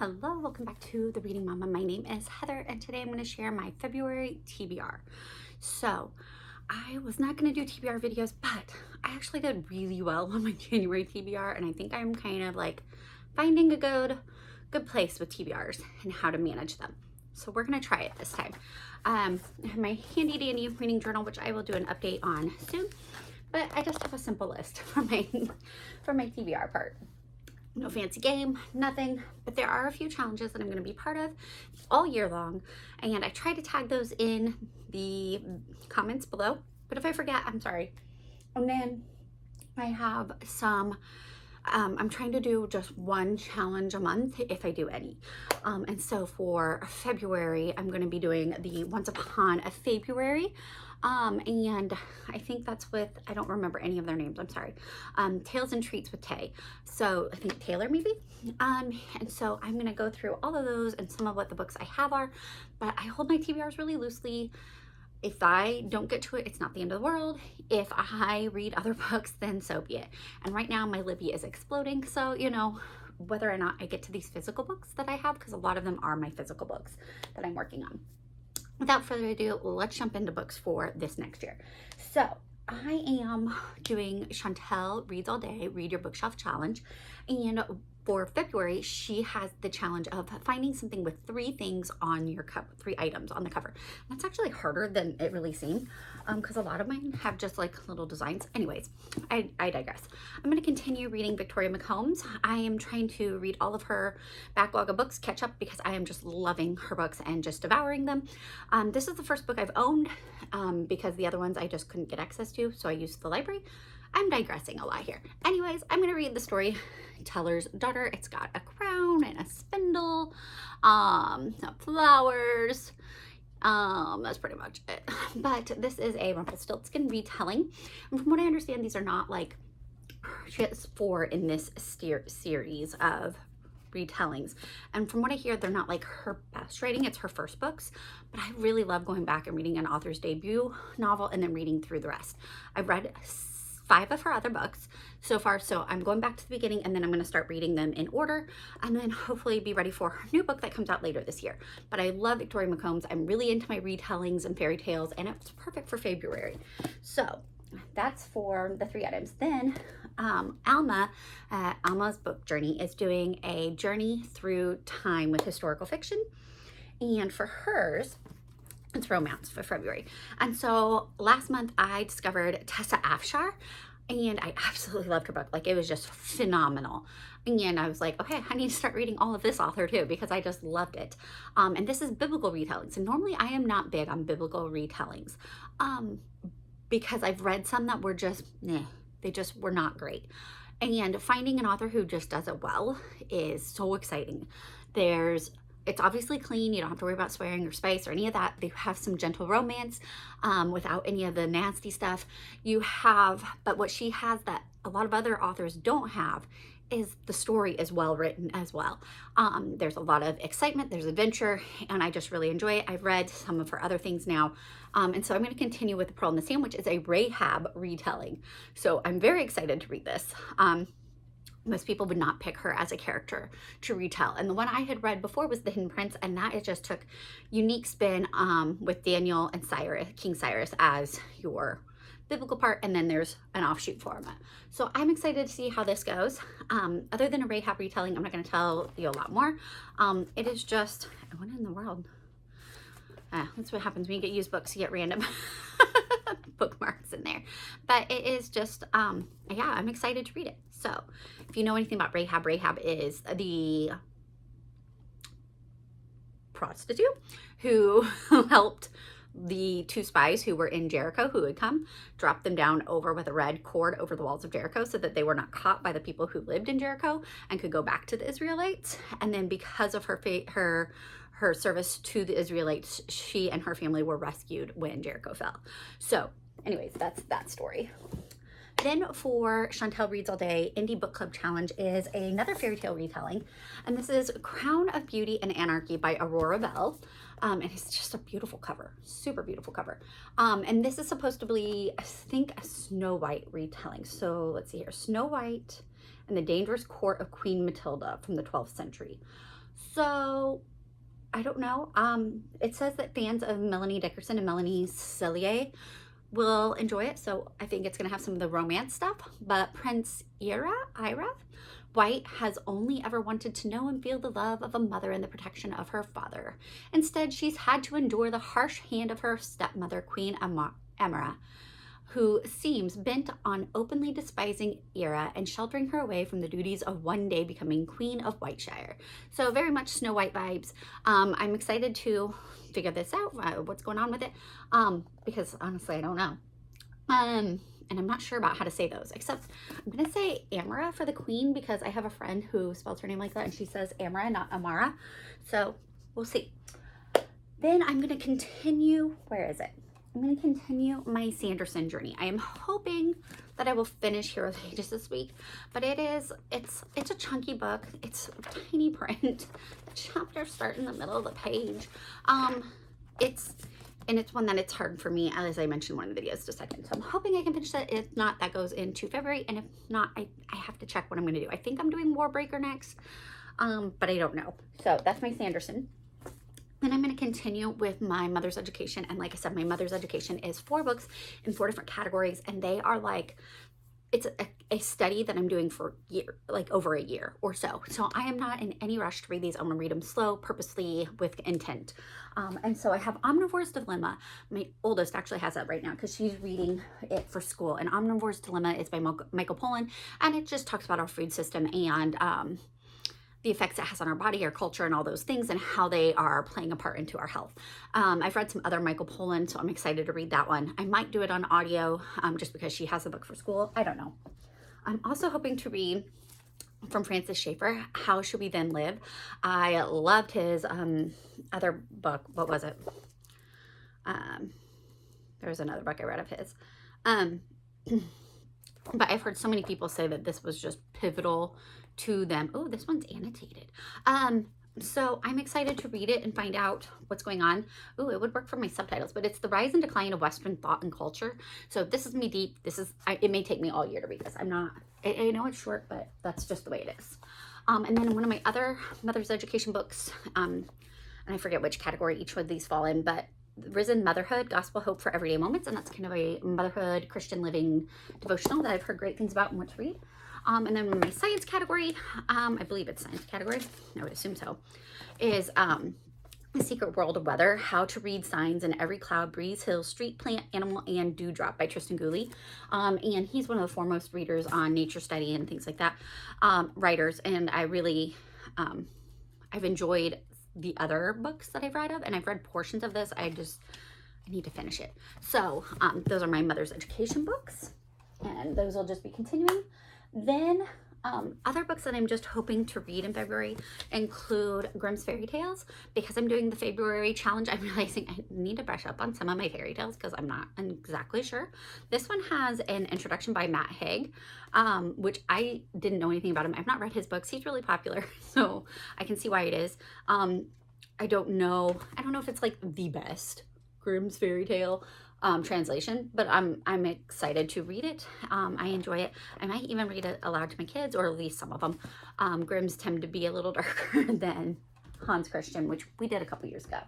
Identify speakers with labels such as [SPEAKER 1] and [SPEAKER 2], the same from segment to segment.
[SPEAKER 1] Hello, welcome back to The Reading Mama. My name is Heather, and today I'm going to share my February TBR. So, I was not going to do TBR videos, but I actually did really well on my January TBR, and I think I'm kind of like finding a good place with TBRs and how to manage them. So we're going to try it this time. I have my handy dandy reading journal, which I will do an update on soon, but I just have a simple list for my TBR part. No fancy game, nothing, but there are a few challenges that I'm going to be part of all year long, and I try to tag those in the comments below, but if I forget, I'm sorry. And then I have some, I'm trying to do just one challenge a month if I do any. And so for February, I'm going to be doing the Once Upon a February. And I think that's with, I don't remember any of their names, I'm sorry. Tales and Treats with Tay. So I think Taylor maybe. And so I'm going to go through all of those and some of what the books I have are, but I hold my TBRs really loosely. If I don't get to it, it's not the end of the world. If I read other books, then so be it. And right now my Libby is exploding. So, you know, whether or not I get to these physical books that I have, because a lot of them are my physical books that I'm working on. Without further ado, let's jump into books for this next year. So I am doing Chantel Reads All Day, Read Your Bookshelf Challenge. And for February, she has the challenge of finding something with 3 things on your cover, 3 items on the cover. That's actually harder than it really seemed, because a lot of mine have just like little designs. Anyways, I digress. I'm going to continue reading Victoria McCombs. I am trying to read all of her backlog of books, catch up, because I am just loving her books and just devouring them. This is the first book I've owned, because the other ones I just couldn't get access to, so I used the library. I'm digressing a lot here. Anyways, I'm gonna read the Storyteller's Daughter. It's got a crown and a spindle, some flowers. That's pretty much it. But this is a Rumpelstiltskin retelling. And from what I understand, these are not like just 4 in this series of retellings, and from what I hear, they're not like her best writing. It's her first books, but I really love going back and reading an author's debut novel and then reading through the rest. I've read 5 of her other books so far, so I'm going back to the beginning, and then I'm going to start reading them in order, and then hopefully be ready for her new book that comes out later this year. But I love Victoria McCombs. I'm really into my retellings and fairy tales, and it's perfect for February. So that's for the 3 items. Then Alma's book journey is doing a journey through time with historical fiction, and for hers, it's romance for February. And so last month I discovered Tessa Afshar, and I absolutely loved her book. Like, it was just phenomenal. And I was like, okay, I need to start reading all of this author too, because I just loved it. And this is biblical retellings. And normally I am not big on biblical retellings, because I've read some that were just, they just were not great. And finding an author who just does it well is so exciting. It's obviously clean. You don't have to worry about swearing or spice or any of that. They have some gentle romance without any of the nasty stuff. But what she has that a lot of other authors don't have is the story is well written as well. There's a lot of excitement, there's adventure, and I just really enjoy it. I've read some of her other things now, and so I'm going to continue with The Pearl and the Sandwich. It's a Rahab retelling, so I'm very excited to read this. Most people would not pick her as a character to retell. And the one I had read before was The Hidden Prince, and that it just took unique spin with Daniel and King Cyrus as your biblical part, and then there's an offshoot format. So I'm excited to see how this goes. Other than a Rahab retelling, I'm not going to tell you a lot more. It is just, what in the world? That's what happens when you get used books, you get random bookmarks in there. But it is just, yeah, I'm excited to read it. So if you know anything about Rahab, Rahab is the prostitute who helped the 2 spies who were in Jericho, who had come, drop them down over with a red cord over the walls of Jericho so that they were not caught by the people who lived in Jericho and could go back to the Israelites. And then because of her service to the Israelites, she and her family were rescued when Jericho fell. So anyways, that's that story. Then for Chantel Reads All Day Indie Book Club Challenge is another fairy tale retelling, and this is Crown of Beauty and Anarchy by Aurora Bell. And it's just a beautiful cover, super beautiful cover. And this is supposed to be, I think, a Snow White retelling. So let's see here, Snow White and the Dangerous Court of Queen Matilda from the 12th century. So I don't know. It says that fans of Melanie Dickerson and Melanie Cillier will enjoy it. So I think it's going to have some of the romance stuff. But Prince Ira White has only ever wanted to know and feel the love of a mother and the protection of her father. Instead, she's had to endure the harsh hand of her stepmother, Queen Emira, who seems bent on openly despising Ira and sheltering her away from the duties of one day becoming Queen of Whiteshire. So very much Snow White vibes. I'm excited to figure this out, what's going on with it, because honestly, I don't know. And I'm not sure about how to say those, except I'm going to say Amara for the queen because I have a friend who spells her name like that and she says Amara, not Amara. So we'll see. Then I'm going to continue, where is it? I'm going to continue my Sanderson journey. I am hoping that I will finish Hero of the Ages this week, but it's a chunky book. It's tiny print. The chapters start in the middle of the page. It's one that it's hard for me, as I mentioned in one of the videos just a second. So I'm hoping I can finish that. If not, that goes into February. And if not, I have to check what I'm going to do. I think I'm doing Warbreaker next, but I don't know. So that's my Sanderson. Then I'm going to continue with my mother's education. And like I said, my mother's education is 4 books in 4 different categories. And they are like, it's a study that I'm doing for over a year or so. So I am not in any rush to read these. I'm going to read them slow, purposely, with intent. And so I have Omnivore's Dilemma. My oldest actually has that right now because she's reading it for school. And Omnivore's Dilemma is by Michael Pollan. And it just talks about our food system and the effects it has on our body, our culture, and all those things, and how they are playing a part into our health. I've read some other Michael Pollan, so I'm excited to read that one. I might do it on audio just because she has a book for school. I don't know. I'm also hoping to read from Francis Schaeffer, How Should We Then Live? I loved his other book. What was it? There was another book I read of his. But I've heard so many people say that this was just pivotal to them. Oh, this one's annotated. So I'm excited to read it and find out what's going on. Oh, it would work for my subtitles, but it's The Rise and Decline of Western Thought and Culture. So this is me deep. It may take me all year to read this. I know it's short, but that's just the way it is. And then one of my other mother's education books, and I forget which category each one of these fall in, but Risen Motherhood, Gospel Hope for Everyday Moments. And that's kind of a motherhood Christian living devotional that I've heard great things about and want to read. And then my science category, I believe it's science category, I would assume so, is The Secret World of Weather, How to Read Signs in Every Cloud, Breeze, Hill, Street, Plant, Animal, and Dewdrop by Tristan Gooley. And he's one of the foremost readers on nature study and things like that, writers. And I really, I've enjoyed the other books that I've read of, and I've read portions of this. I need to finish it. So those are my mother's education books, and those will just be continuing. Then other books that I'm just hoping to read in February include Grimm's Fairy Tales. Because I'm doing the February challenge, I'm realizing I need to brush up on some of my fairy tales because I'm not exactly sure. This one has an introduction by Matt Haig, which I didn't know anything about him. I've not read his books. He's really popular, so I can see why it is. I don't know if it's like the best Grimm's Fairy Tale translation, but I'm excited to read it. I enjoy it. I might even read it aloud to my kids, or at least some of them. Grimm's tend to be a little darker than Hans Christian, which we did a couple years ago.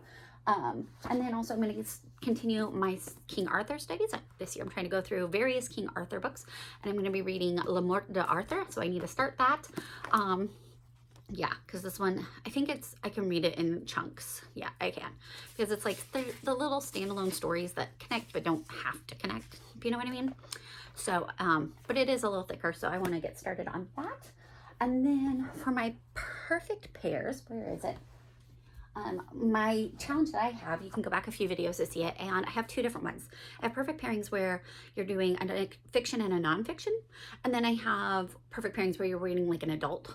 [SPEAKER 1] And then also I'm going to continue my King Arthur studies. This year I'm trying to go through various King Arthur books, and I'm going to be reading Le Morte d'Arthur, so I need to start that. Yeah, because this one, I think I can read it in chunks. Yeah, I can. Because it's like the little standalone stories that connect but don't have to connect, if you know what I mean. So, but it is a little thicker, so I want to get started on that. And then for my perfect pairs, where is it? My challenge that I have, you can go back a few videos to see it, and I have 2 different ones. I have perfect pairings where you're doing a fiction and a nonfiction, and then I have perfect pairings where you're reading like an adult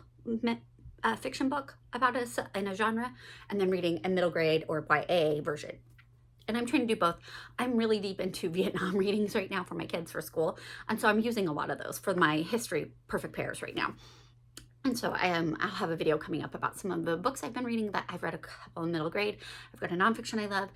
[SPEAKER 1] fiction book about in a genre, and then reading a middle grade or YA version. And I'm trying to do both. I'm really deep into Vietnam readings right now for my kids for school, and so I'm using a lot of those for my history perfect pairs right now. And so I'll have a video coming up about some of the books I've been reading that I've read a couple in middle grade. I've got a nonfiction I love.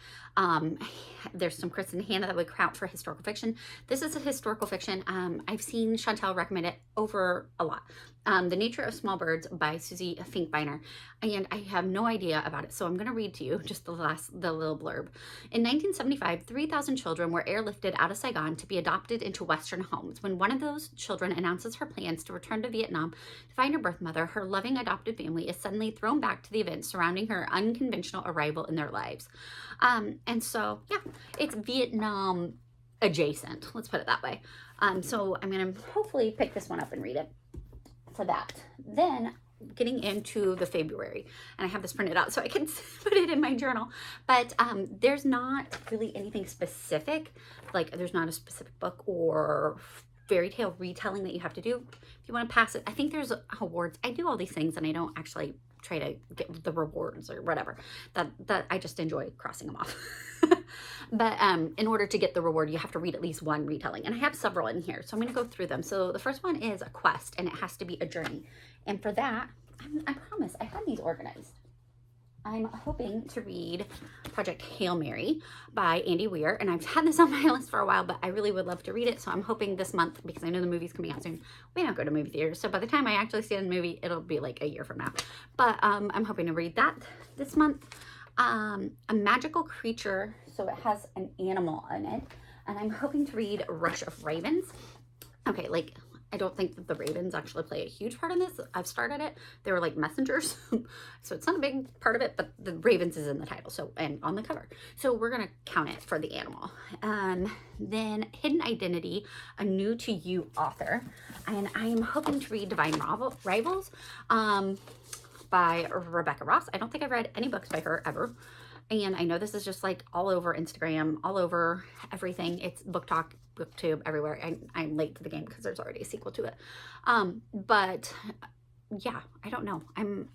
[SPEAKER 1] There's some Kristen Hanna that would count for historical fiction. This is a historical fiction. I've seen Chantel recommend it over a lot. The Nature of Small Birds by Susie Finkbeiner, and I have no idea about it, so I'm going to read to you just the little blurb. In 1975, 3,000 children were airlifted out of Saigon to be adopted into Western homes. When one of those children announces her plans to return to Vietnam to find her birth mother, her loving adopted family is suddenly thrown back to the events surrounding her unconventional arrival in their lives. And so, yeah, it's Vietnam adjacent, let's put it that way. So I'm going to hopefully pick this one up and read it for that. Then getting into the February, and I have this printed out so I can put it in my journal, but there's not really anything specific, like there's not a specific book or fairy tale retelling that you have to do. If you want to pass it, I think there's awards. I do all these things and I don't actually try to get the rewards or whatever. That I just enjoy crossing them off. But in order to get the reward, you have to read at least one retelling. And I have several in here, so I'm going to go through them. So the first one is a quest, and it has to be a journey. And for that, I promise, I have these organized. I'm hoping to read Project Hail Mary by Andy Weir, and I've had this on my list for a while, but I really would love to read it, so I'm hoping this month, because I know the movie's coming out soon. We don't go to movie theaters, so by the time I actually see the movie, it'll be like a year from now. But I'm hoping to read that this month. A magical creature, so it has an animal in it, and I'm hoping to read Rush of Ravens. Okay, like, I don't think that the ravens actually play a huge part in this. I've started it. They were like messengers. So it's not a big part of it, but the ravens is in the title, so, and on the cover. So we're going to count it for the animal. Then Hidden Identity, a new to you author. And I am hoping to read Divine Rivals by Rebecca Ross. I don't think I've read any books by her ever. And I know this is just like all over Instagram, all over everything. It's Book Talk, BookTube, everywhere. I'm late to the game because there's already a sequel to it. But yeah, I don't know. I'm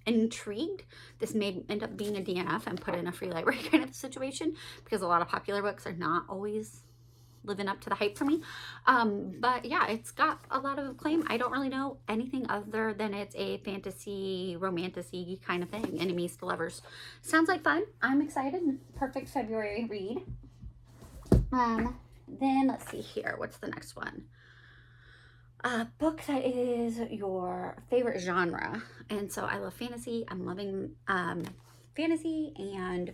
[SPEAKER 1] intrigued. This may end up being a DNF and put in a free library kind of situation, because a lot of popular books are not always living up to the hype for me. But yeah, it's got a lot of acclaim. I don't really know anything other than it's a fantasy, romantic-y kind of thing. Enemies to lovers. Sounds like fun. I'm excited. Perfect February read. Then let's see here. What's the next one? A book that is your favorite genre. And so I love fantasy. I'm loving fantasy, and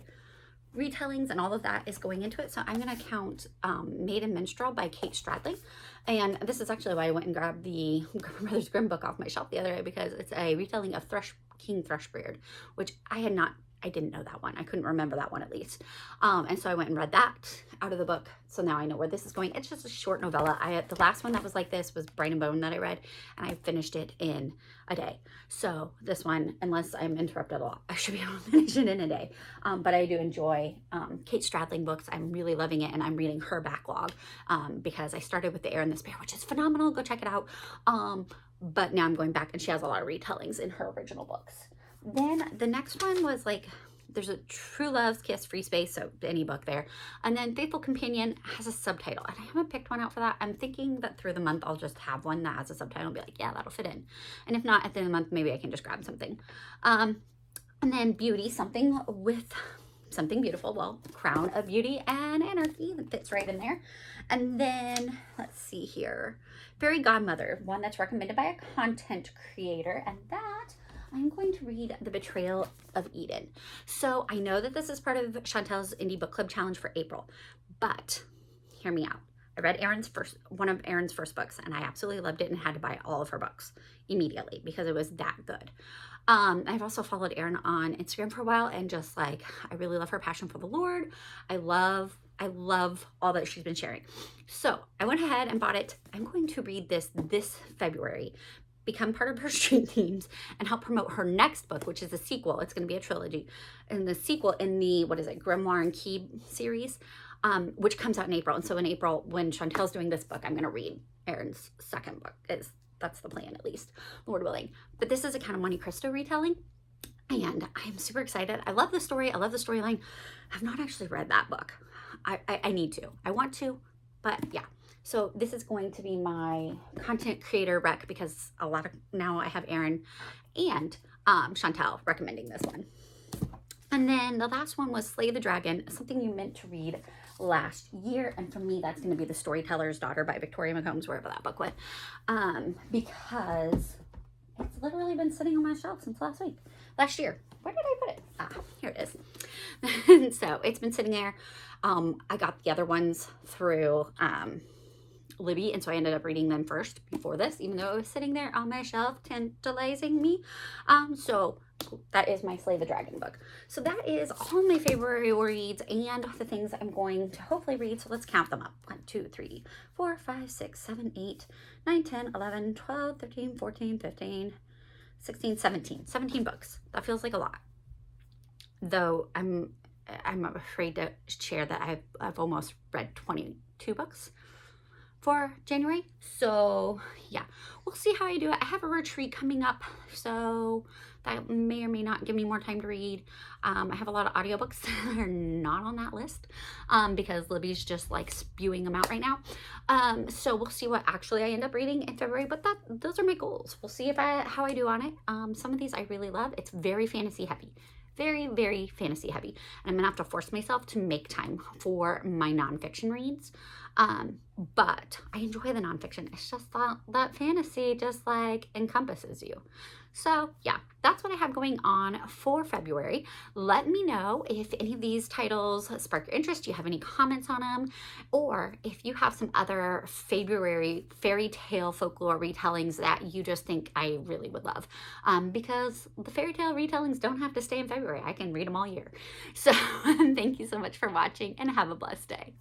[SPEAKER 1] retellings and all of that is going into it. So I'm going to count Maiden Minstrel by Kate Stradley. And this is actually why I went and grabbed the Brothers Grimm book off my shelf the other day, because it's a retelling of King Thrushbeard, which I didn't know that one. I couldn't remember that one, at least. And so I went and read that out of the book. So now I know where this is going. It's just a short novella. The last one that was like this was Brain and Bone that I read, and I finished it in a day. So this one, unless I'm interrupted a lot, I should be able to finish it in a day. But I do enjoy Kate Stradling books. I'm really loving it, and I'm reading her backlog because I started with The Heir and the Spare, which is phenomenal. Go check it out. But now I'm going back, and she has a lot of retellings in her original books. Then the next one was like, there's a True Love's Kiss, Free Space, so any book there. And then Faithful Companion has a subtitle, and I haven't picked one out for that. I'm thinking that through the month I'll just have one that has a subtitle and be like, yeah, that'll fit in. And if not, at the end of the month, maybe I can just grab something. And then Beauty, something with something beautiful. Well, Crown of Beauty and Anarchy, that fits right in there. And then let's see here, Fairy Godmother, one that's recommended by a content creator, and that I'm going to read The Betrayal of Eden. So I know that this is part of Chantel's Indie Book Club Challenge for April, but hear me out. I read one of Erin's first books, and I absolutely loved it and had to buy all of her books immediately because it was that good. I've also followed Erin on Instagram for a while, and just like, I really love her passion for the Lord. I love all that she's been sharing. So I went ahead and bought it. I'm going to read this February, become part of her stream themes, and help promote her next book, which is a sequel. It's going to be a trilogy. And the sequel in the, Grimoire and Key series, which comes out in April. And so in April, when Chantel's doing this book, I'm going to read Erin's second book. That's the plan, at least, Lord willing. But this is a kind of Monte Cristo retelling, and I'm super excited. I love the story. I love the storyline. I've not actually read that book. I need to. I want to, but yeah. So this is going to be my content creator rec, because now I have Erin and Chantel recommending this one. And then the last one was Slay the Dragon, something you meant to read last year. And for me, that's going to be The Storyteller's Daughter by Victoria McCombs, wherever that book went. Because It's literally been sitting on my shelf since last year. Where did I put it? Ah, here it is. So it's been sitting there. I got the other ones through Libby, and so I ended up reading them first before this, even though it was sitting there on my shelf tantalizing me. So that is my Slay the Dragon book. So that is all my February reads and the things I'm going to hopefully read. So let's count them up. 1, 2, 3, 4, 5, 6, 7, 8, 9, 10, 11, 12, 13, 14, 15, 16, 17. 17 books. That feels like a lot. Though I'm afraid to share that I've almost read 22 books for January. So yeah, we'll see how I do it. I have a retreat coming up, so that may or may not give me more time to read. I have a lot of audiobooks that are not on that list because Libby's just like spewing them out right now. So we'll see what actually I end up reading in February, but those are my goals. We'll see how I do on it. Some of these I really love. It's very fantasy heavy. Very, very fantasy heavy. And I'm gonna have to force myself to make time for my nonfiction reads. But I enjoy the nonfiction. It's just that fantasy just like encompasses you. So yeah, that's what I have going on for February. Let me know if any of these titles spark your interest. Do you have any comments on them? Or if you have some other February fairy tale folklore retellings that you just think I really would love. Because the fairy tale retellings don't have to stay in February. I can read them all year. So thank you so much for watching and have a blessed day.